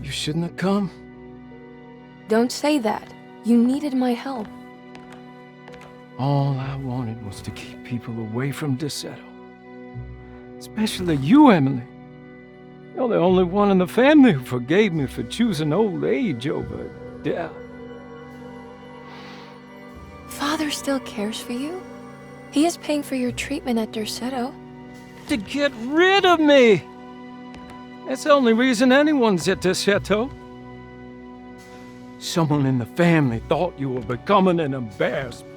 You shouldn't have come. Don't say that. You needed my help. All I wanted was to keep people away from Desetto. Especially you, Emily. You're the only one in the family who forgave me for choosing old age over death. Father still cares for you? He is paying for your treatment at Derceto. To get rid of me! That's the only reason anyone's at Desetto. Someone in the family thought you were becoming an embarrassment.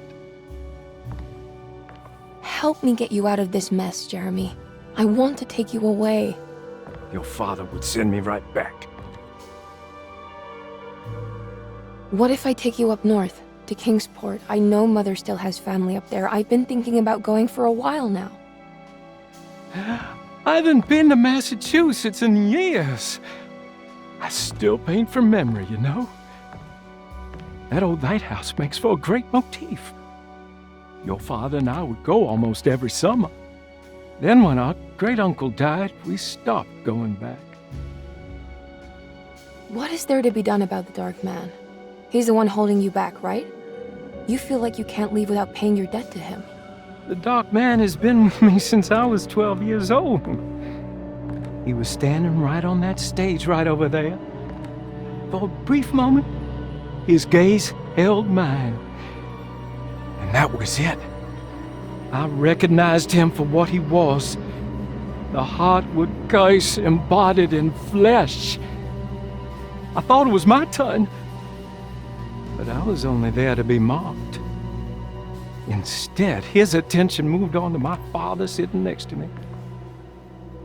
Help me get you out of this mess, Jeremy. I want to take you away. Your father would send me right back. What if I take you up north, to Kingsport? I know Mother still has family up there. I've been thinking about going for a while now. I haven't been to Massachusetts in years. I still paint from memory, you know? That old lighthouse makes for a great motif. Your father and I would go almost every summer. Then when our great-uncle died, we stopped going back. What is there to be done about the Dark Man? He's the one holding you back, right? You feel like you can't leave without paying your debt to him. The Dark Man has been with me since I was 12 years old. He was standing right on that stage right over there. For a brief moment, his gaze held mine. And that was it. I recognized him for what he was. The Heartwood curse embodied in flesh. I thought it was my turn. But I was only there to be mocked. Instead, his attention moved on to my father sitting next to me.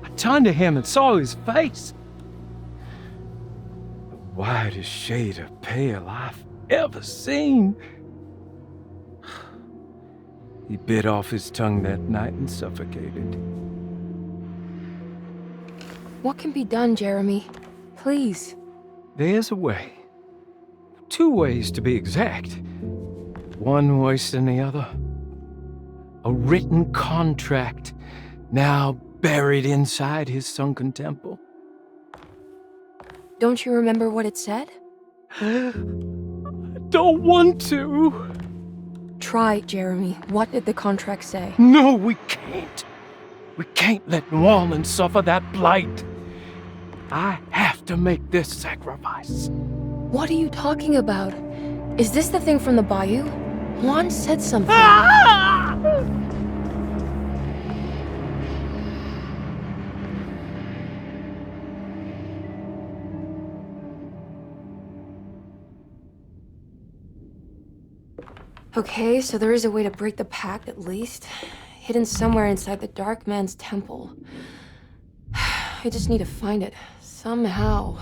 I turned to him and saw his face. The whitest shade of pale I've ever seen. He bit off his tongue that night and suffocated. What can be done, Jeremy? Please. There's a way. 2 ways to be exact. One worse than the other. A written contract, now buried inside his sunken temple. Don't you remember what it said? I don't want to. Try, Jeremy. What did the contract say? No, we can't. We can't let New Orleans suffer that blight. I have to make this sacrifice. What are you talking about? Is this the thing from the bayou? Juan said something. Okay, so there is a way to break the pact, at least. Hidden somewhere inside the Dark Man's temple. I just need to find it, somehow.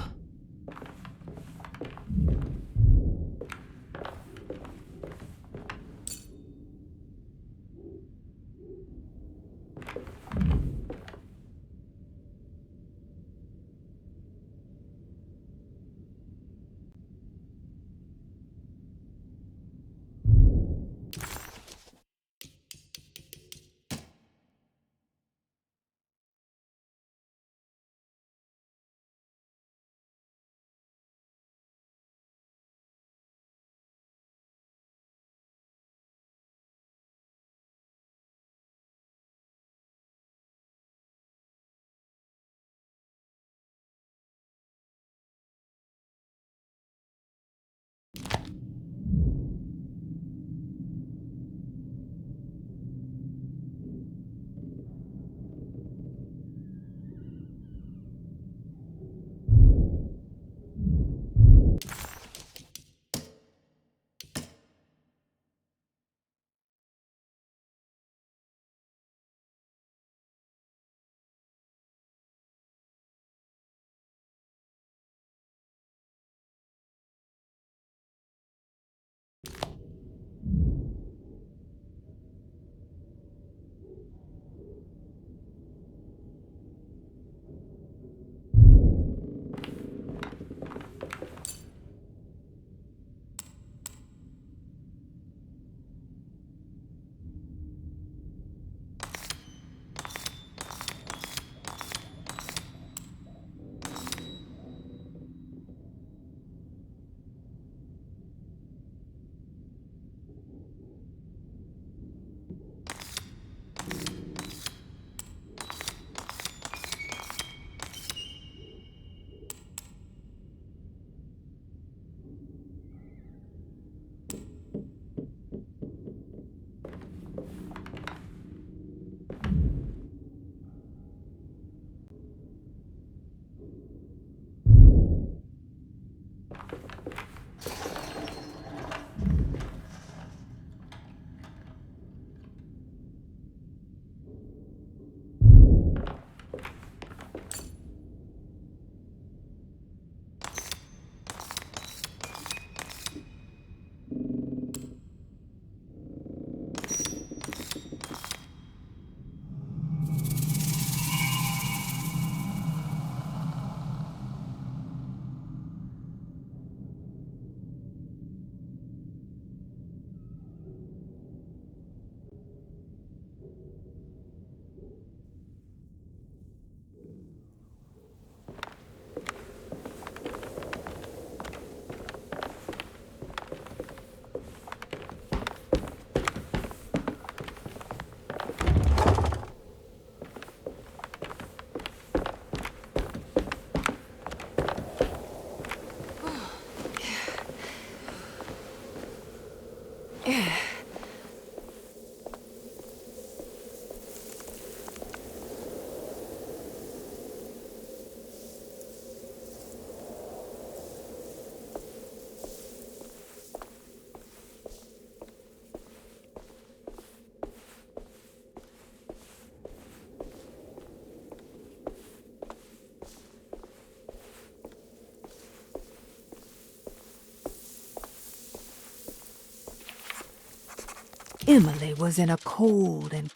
Emily was in a cold and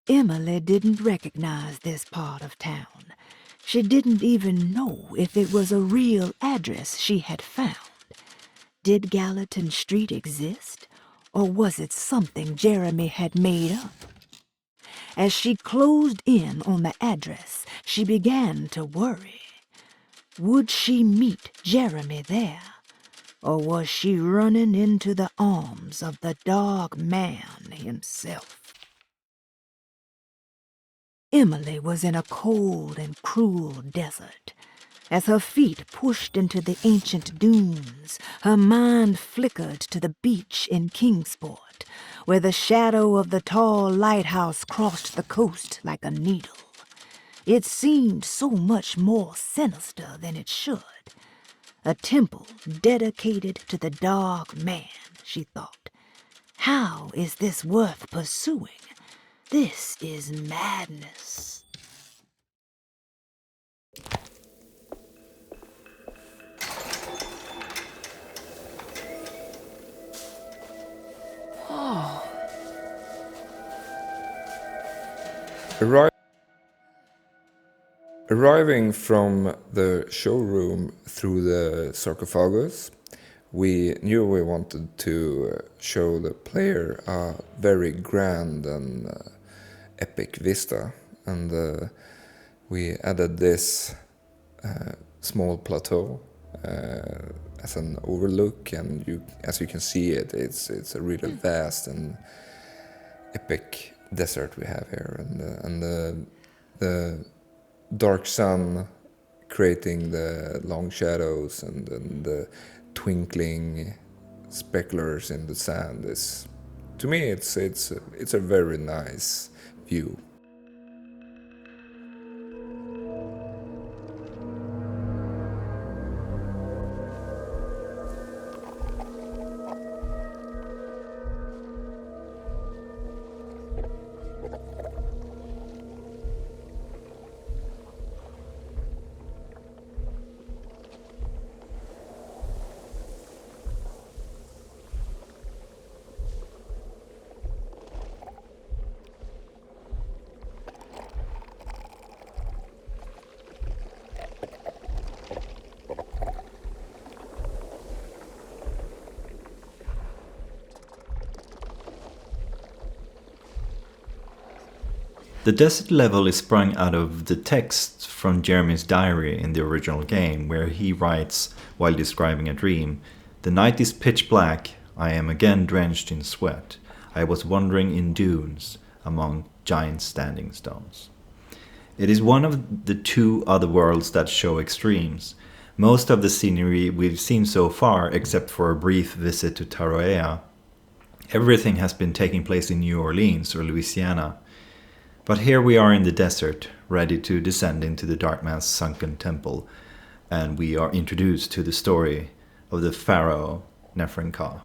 Emily didn't recognize this part of town. She didn't even know if it was a real address she had found. Did Gallatin Street exist, or was it something Jeremy had made up? As she closed in on the address, she began to worry. Would she meet Jeremy there? Or was she running into the arms of the Dog Man himself? Emily was in a cold and cruel desert. As her feet pushed into the ancient dunes, her mind flickered to the beach in Kingsport, where the shadow of the tall lighthouse crossed the coast like a needle. It seemed so much more sinister than it should. A temple dedicated to the Dog Man, she thought. How is this worth pursuing? This is madness. Oh. Arriving from the showroom through the sarcophagus, we knew we wanted to show the player a very grand and epic vista, and we added this small plateau as an overlook, and as you can see it's a really vast and epic desert we have here, and the dark sun creating the long shadows and the twinkling speculars in the sand is, to me, it's a very nice view. The desert level is sprung out of the text from Jeremy's diary in the original game, where he writes, while describing a dream, "The night is pitch black, I am again drenched in sweat. I was wandering in dunes among giant standing stones." It is one of the two other worlds that show extremes. Most of the scenery we've seen so far, except for a brief visit to Taroea, everything has been taking place in New Orleans or Louisiana. But here we are in the desert, ready to descend into the Dark Man's sunken temple, and we are introduced to the story of the pharaoh Neferenka.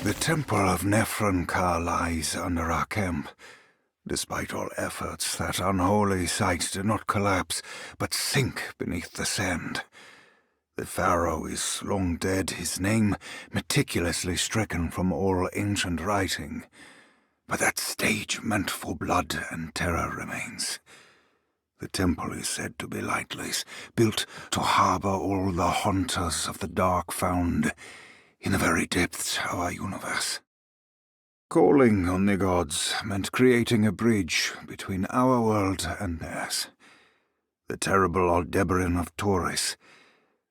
The Temple of Nephron-Ka lies under our camp. Despite all efforts, that unholy site did not collapse, but sink beneath the sand. The pharaoh is long dead, his name meticulously stricken from all ancient writing. But that stage meant for blood and terror remains. The temple is said to be lightless, built to harbor all the haunters of the dark found in the very depths of our universe. Calling on the gods meant creating a bridge between our world and theirs. The terrible Aldebaran of Taurus,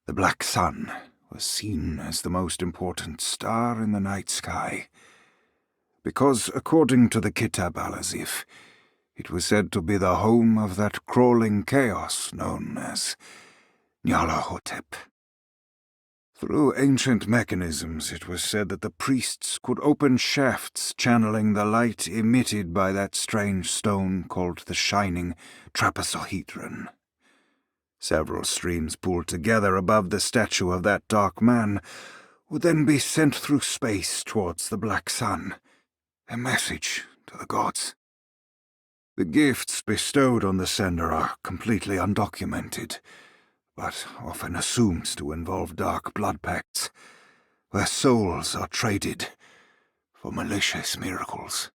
the Black Sun, was seen as the most important star in the night sky, because, according to the Kitab al-Azif, it was said to be the home of that crawling chaos known as Nyarlathotep. Through ancient mechanisms, it was said that the priests could open shafts channeling the light emitted by that strange stone called the Shining Trapezohedron. Several streams pooled together above the statue of that dark man would then be sent through space towards the Black Sun, a message to the gods. The gifts bestowed on the sender are completely undocumented, but often assumed to involve dark blood pacts, where souls are traded for malicious miracles.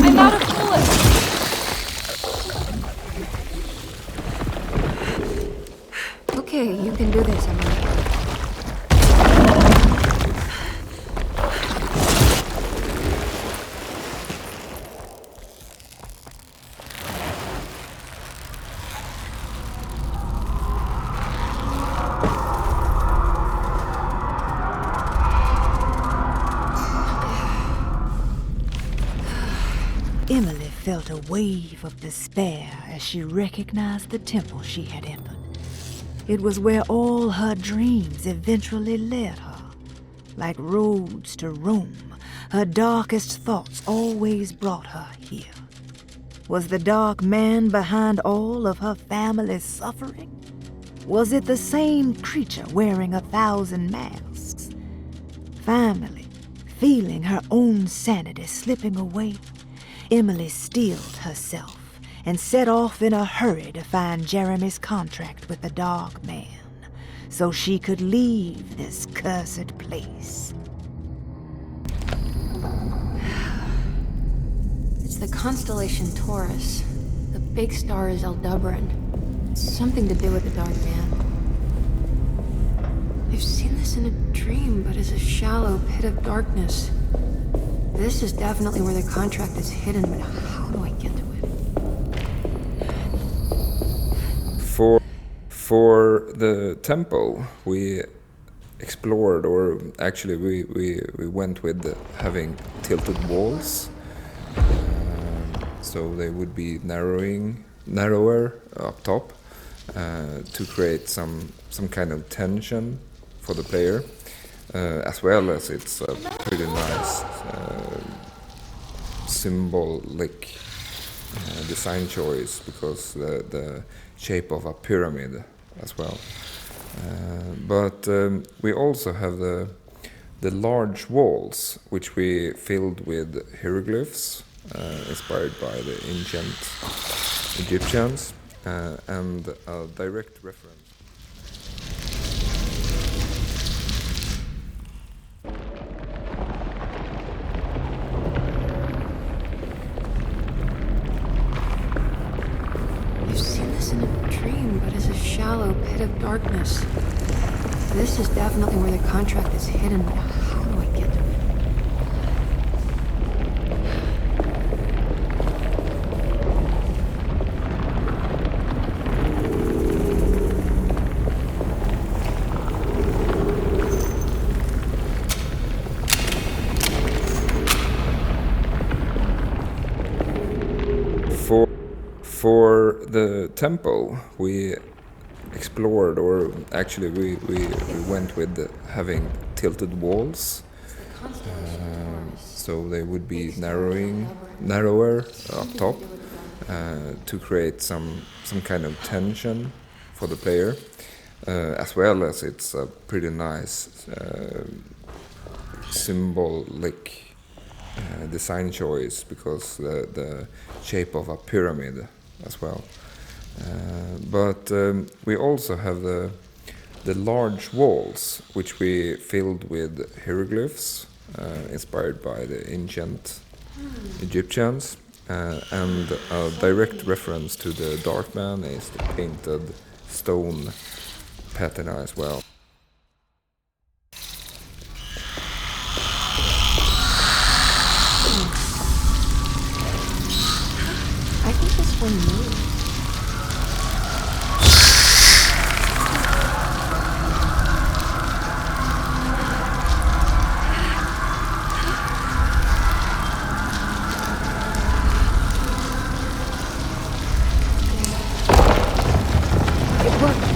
I'm out of bullets! Okay, you can do this, Emily. Emily felt a wave of despair as she recognized the temple she had entered. It was where all her dreams eventually led her. Like roads to Rome, her darkest thoughts always brought her here. Was the dark man behind all of her family's suffering? Was it the same creature wearing 1,000 masks? Finally, feeling her own sanity slipping away, Emily steeled herself and set off in a hurry to find Jeremy's contract with the Dark Man, so she could leave this cursed place. It's the constellation Taurus. The big star is Aldebaran. It's something to do with the Dark Man. I've seen this in a dream, but as a shallow pit of darkness. This is definitely where the contract is hidden, but how do I get to it? For the temple, we explored, or actually we went with having tilted walls, so they would be narrower up top, to create some kind of tension for the player. As well as it's a pretty nice symbolic design choice, because the shape of a pyramid as well. But we also have the large walls, which we filled with hieroglyphs inspired by the ancient Egyptians, and a direct reference. hollow pit of darkness. This is definitely where the contract is hidden, but how do I get to it? For the temple, we explored, or actually we went with having tilted walls, so they would be narrower up top to create some kind of tension for the player, as well as it's a pretty nice symbolic design choice, because the shape of a pyramid as well. But we also have the large walls, which we filled with hieroglyphs inspired by the ancient Egyptians, and a direct reference to the Darkman is the painted stone patina as well. I think this one moves. It worked.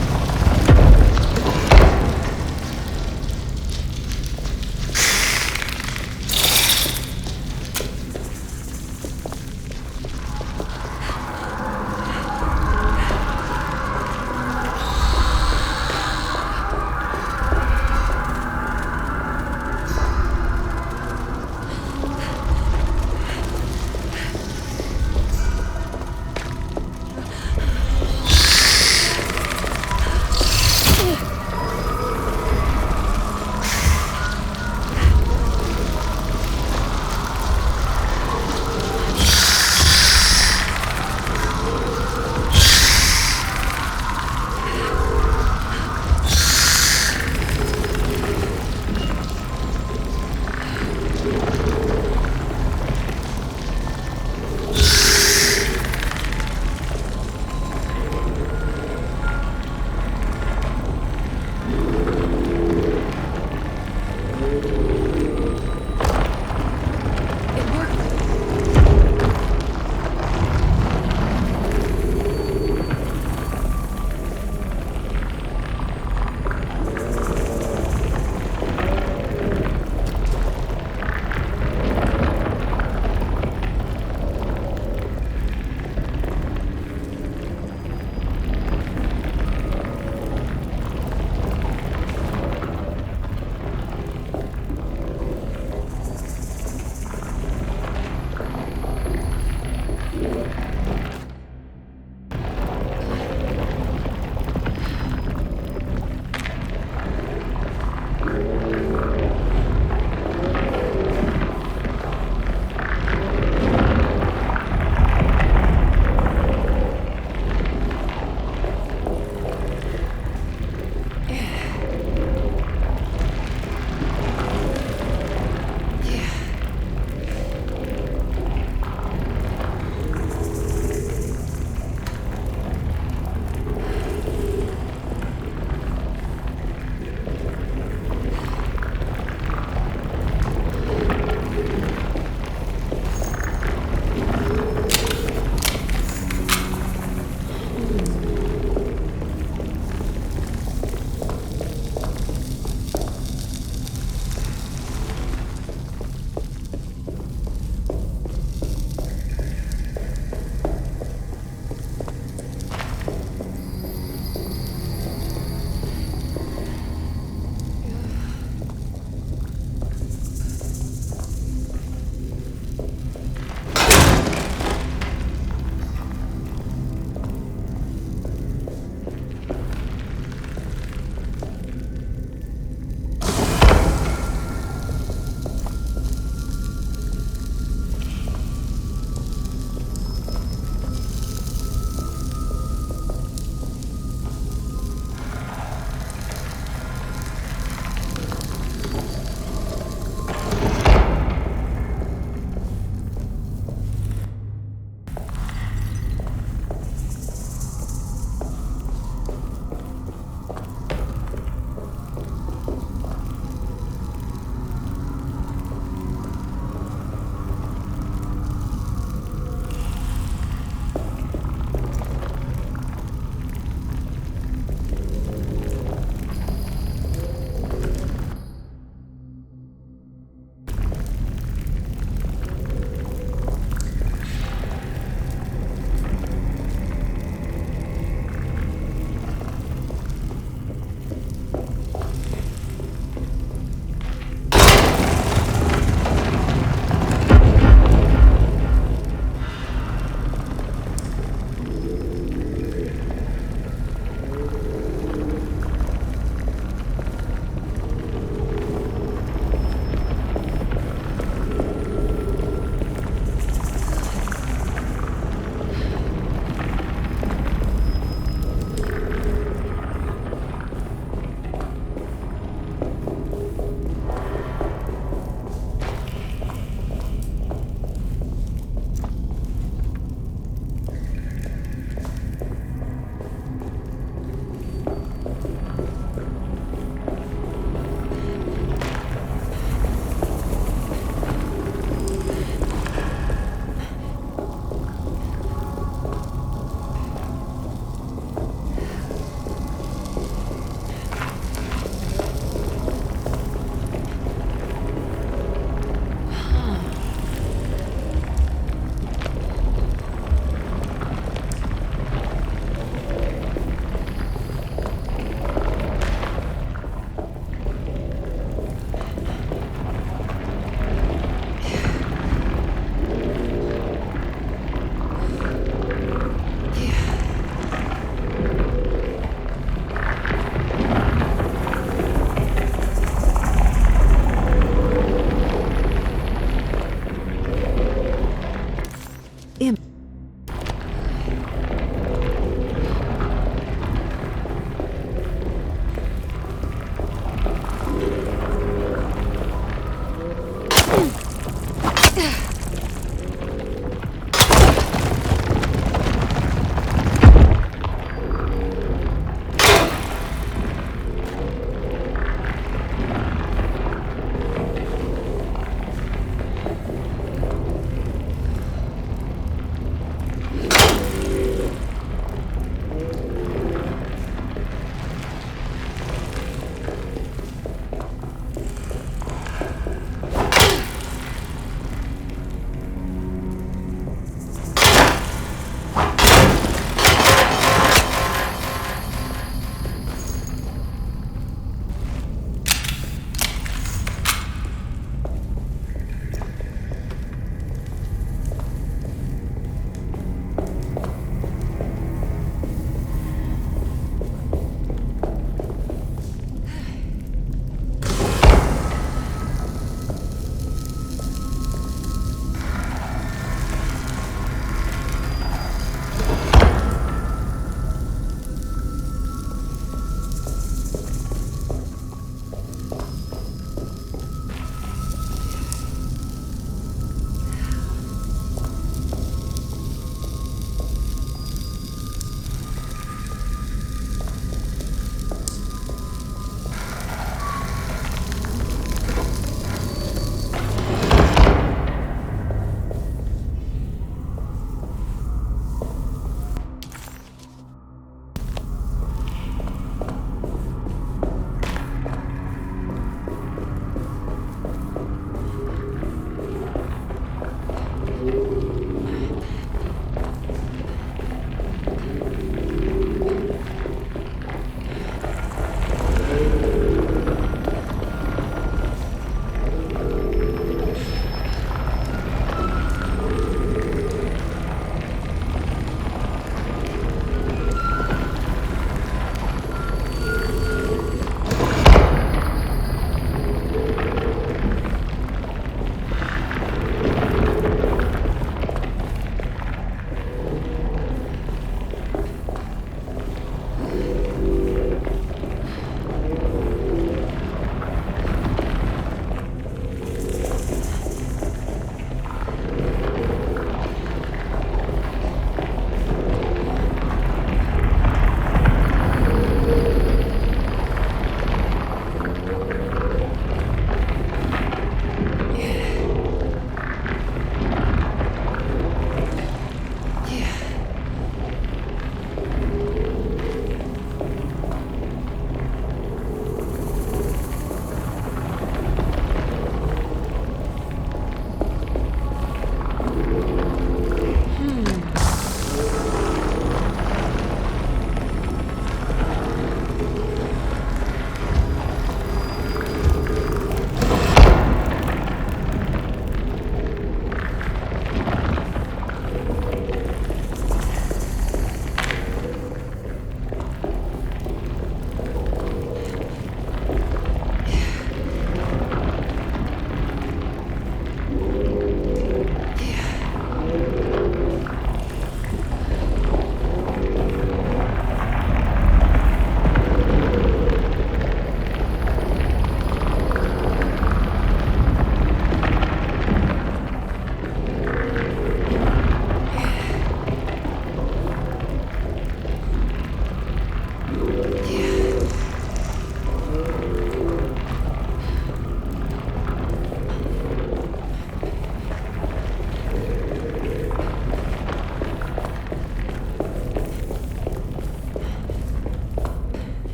Em-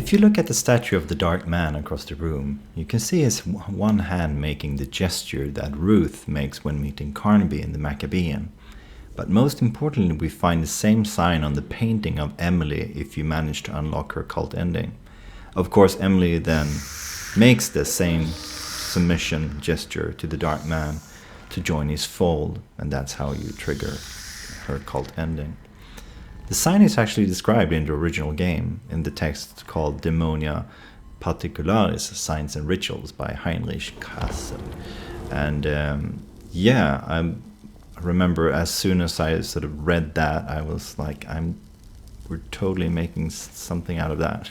If you look at the statue of the Dark Man across the room, you can see his one hand making the gesture that Ruth makes when meeting Carnaby in the Maccabean. But most importantly, we find the same sign on the painting of Emily if you manage to unlock her cult ending. Of course, Emily then makes the same submission gesture to the Dark Man to join his fold, and that's how you trigger her cult ending. The sign is actually described in the original game in the text called Demonia Particularis, Signs and Rituals by Heinrich Kassel. And yeah, I remember as soon as I sort of read that, I was like, we're totally making something out of that.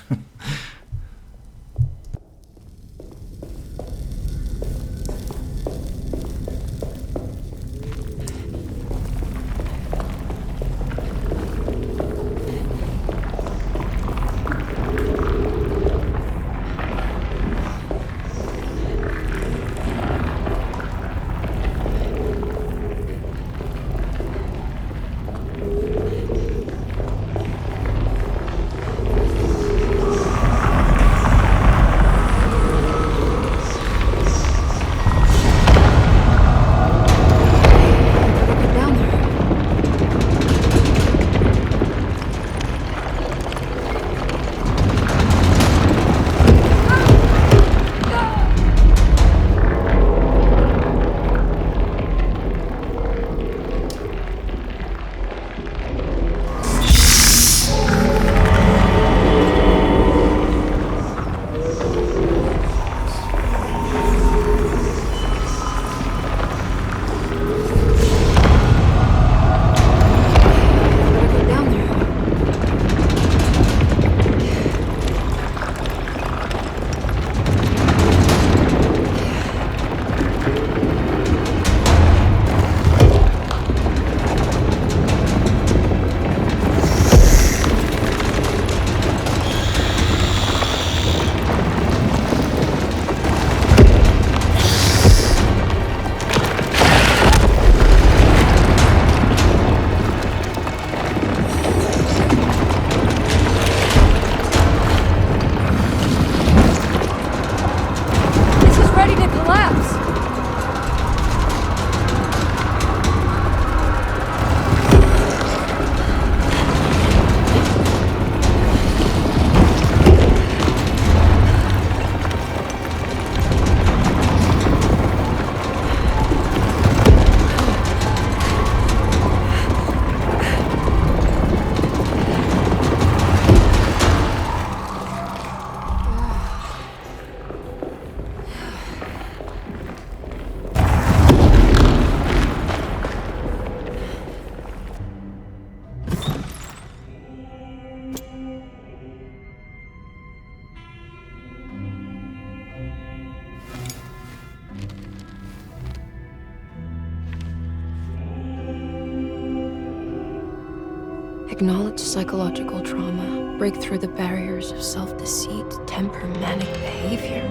Acknowledge psychological trauma. Break through the barriers of self-deceit. Temper manic behavior.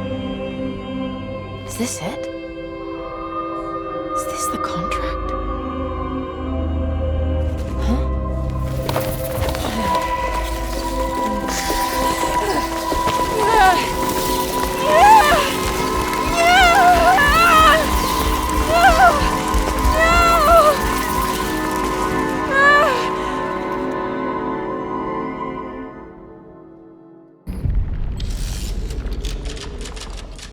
Is this it? Is this the contract?